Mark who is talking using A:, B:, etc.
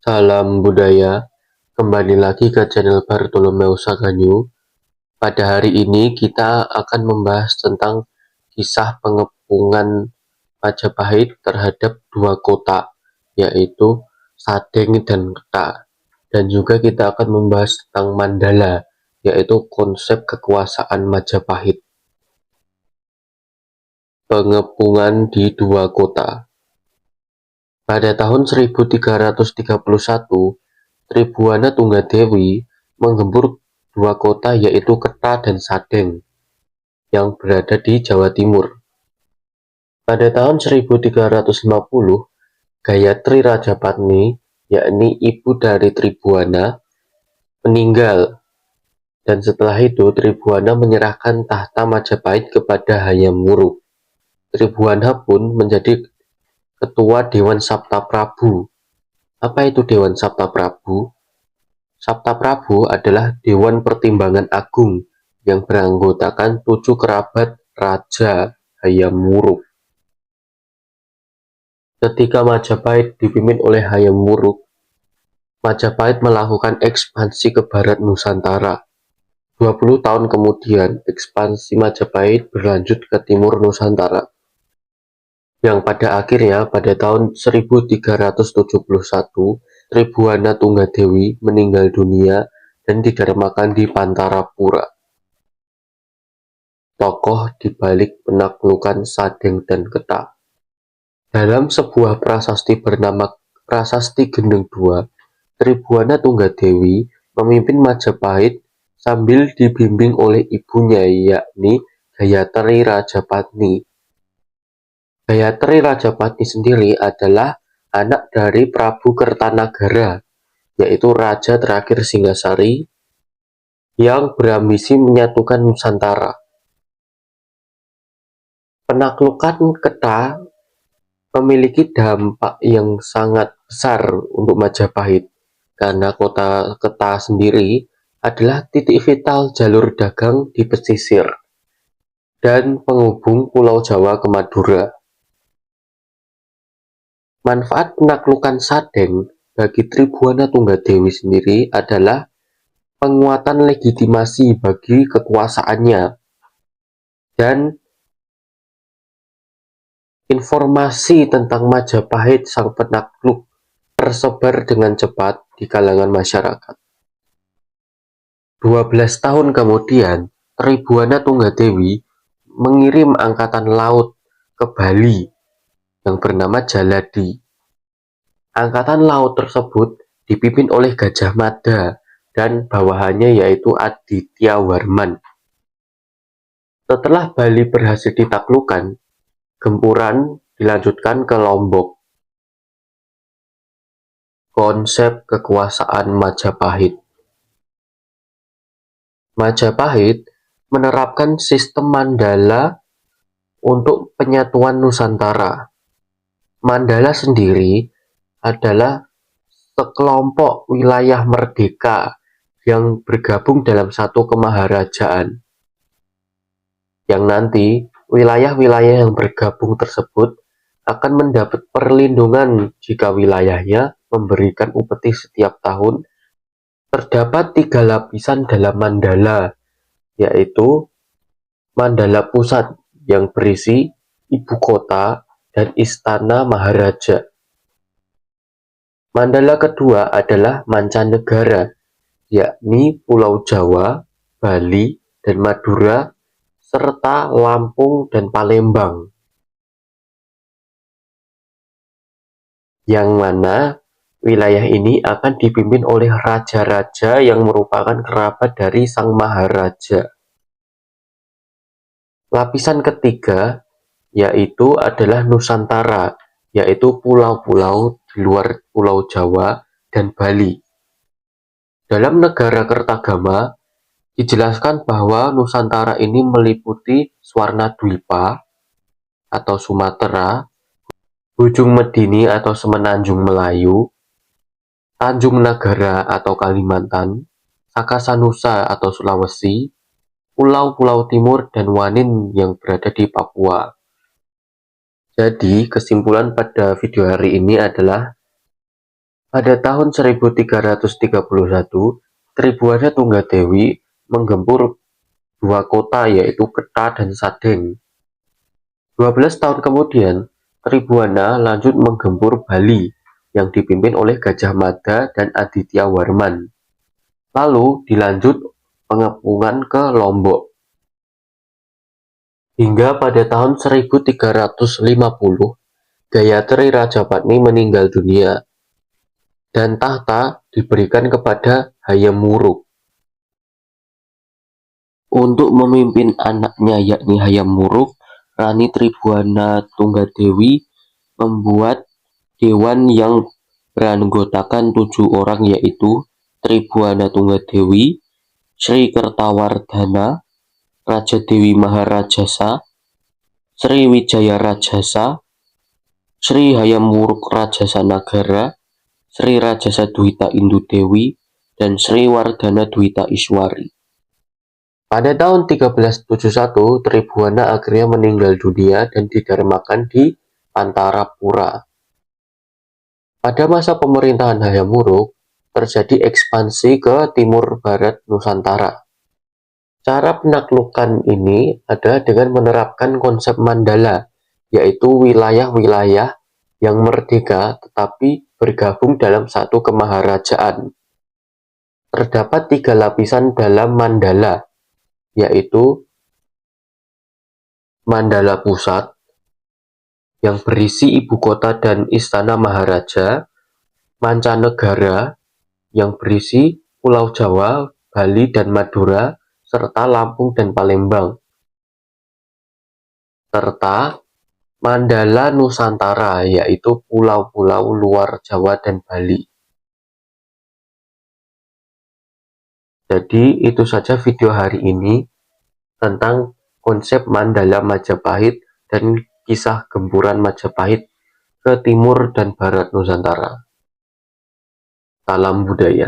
A: Salam budaya, kembali lagi ke channel Bartolomeus Saganyu. Pada hari ini kita akan membahas tentang kisah pengepungan Majapahit terhadap dua kota, yaitu Sadeng dan Keta. Dan juga kita akan membahas tentang Mandala, yaitu konsep kekuasaan Majapahit. Pengepungan di dua kota. Pada tahun 1331, Tribhuwana Tunggadewi menggempur dua kota yaitu Keta dan Sadeng yang berada di Jawa Timur. Pada tahun 1350, Gayatri Rajapatni, yakni ibu dari Tribhuwana, meninggal, dan setelah itu Tribhuwana menyerahkan tahta Majapahit kepada Hayam Wuruk. Tribhuwana pun menjadi ketua Dewan Saptaprabu. Apa itu Dewan Saptaprabu? Saptaprabu adalah Dewan Pertimbangan Agung yang beranggotakan 7 kerabat Raja Hayam Wuruk. Ketika Majapahit dipimpin oleh Hayam Wuruk, Majapahit melakukan ekspansi ke barat Nusantara. 20 tahun kemudian, ekspansi Majapahit berlanjut ke timur Nusantara, yang pada akhirnya pada tahun 1371, Tribhuwana Tunggadewi meninggal dunia dan didermakan di Pantarapura. Tokoh di balik penaklukan Sadeng dan Keta. Dalam sebuah prasasti bernama Prasasti Gendeng II, Tribhuwana Tunggadewi memimpin Majapahit sambil dibimbing oleh ibunya, yakni Gayatri Rajapatni. Gayatri Rajapatni sendiri adalah anak dari Prabu Kertanagara, yaitu raja terakhir Singasari yang berambisi menyatukan Nusantara. Penaklukan Keta memiliki dampak yang sangat besar untuk Majapahit, karena kota Keta sendiri adalah titik vital jalur dagang di pesisir dan penghubung Pulau Jawa ke Madura. Manfaat penaklukan Sadeng bagi Tribhuwana Tunggadewi sendiri adalah penguatan legitimasi bagi kekuasaannya, dan informasi tentang Majapahit sang penakluk tersebar dengan cepat di kalangan masyarakat. 12 tahun kemudian, Tribhuwana Tunggadewi mengirim angkatan laut ke Bali yang bernama Jaladi. Angkatan laut tersebut dipimpin oleh Gajah Mada dan bawahannya yaitu Aditya Warman. Setelah Bali berhasil ditaklukkan, gempuran dilanjutkan ke Lombok. Konsep kekuasaan Majapahit. Majapahit menerapkan sistem Mandala untuk penyatuan Nusantara. Mandala sendiri adalah sekelompok wilayah merdeka yang bergabung dalam satu kemaharajaan, yang nanti wilayah-wilayah yang bergabung tersebut akan mendapat perlindungan jika wilayahnya memberikan upeti setiap tahun. Terdapat 3 lapisan dalam Mandala, yaitu Mandala Pusat yang berisi ibu kota dan istana Maharaja. Mandala kedua adalah mancanegara, yakni Pulau Jawa, Bali, dan Madura, serta Lampung dan Palembang, yang mana wilayah ini akan dipimpin oleh raja-raja yang merupakan kerabat dari sang Maharaja. Lapisan ketiga yaitu adalah Nusantara, yaitu pulau-pulau di luar Pulau Jawa dan Bali. Dalam negara Kertagama dijelaskan bahwa Nusantara ini meliputi Swarnadwipa atau Sumatera, Bojong Medini atau Semenanjung Melayu, Tanjung Nagara atau Kalimantan, Sakasanusa atau Sulawesi, Pulau-Pulau Timur, dan Wanin yang berada di Papua. Jadi, kesimpulan pada video hari ini adalah Pada tahun 1331, Tribuana Tunggadewi menggempur dua kota yaitu Kedah dan Sadeng. 12 tahun kemudian, Tribuana lanjut menggempur Bali yang dipimpin oleh Gajah Mada dan Aditya Warman. Lalu dilanjut pengepungan ke Lombok. Hingga pada tahun 1350, Gayatri Rajapatni meninggal dunia dan tahta diberikan kepada Hayam Wuruk. Untuk memimpin anaknya yakni Hayam Wuruk, Rani Tribuana Tunggadewi membuat dewan yang beranggotakan 7 orang yaitu Tribuana Tunggadewi, Sri Kertawardhana, Raja Dewi Maharajasa, Sri Wijaya Rajasa, Sri Hayam Wuruk Rajasa Nagara, Sri Rajasa Dwita Indu Dewi, dan Sri Wardana Dwita Iswari. Pada tahun 1371, Tribuana akhirnya meninggal dunia dan didarmakan di Antarapura. Pada masa pemerintahan Hayam Wuruk, terjadi ekspansi ke timur barat Nusantara. Cara penaklukan ini ada dengan menerapkan konsep mandala, yaitu wilayah-wilayah yang merdeka tetapi bergabung dalam satu kemaharajaan. Terdapat 3 lapisan dalam mandala, yaitu Mandala Pusat, yang berisi ibu kota dan istana Maharaja, Mancanegara, yang berisi Pulau Jawa, Bali, dan Madura, serta Lampung dan Palembang, serta Mandala Nusantara, yaitu pulau-pulau luar Jawa dan Bali. Jadi itu saja video hari ini tentang konsep Mandala Majapahit dan kisah gempuran Majapahit ke timur dan barat Nusantara. Salam budaya.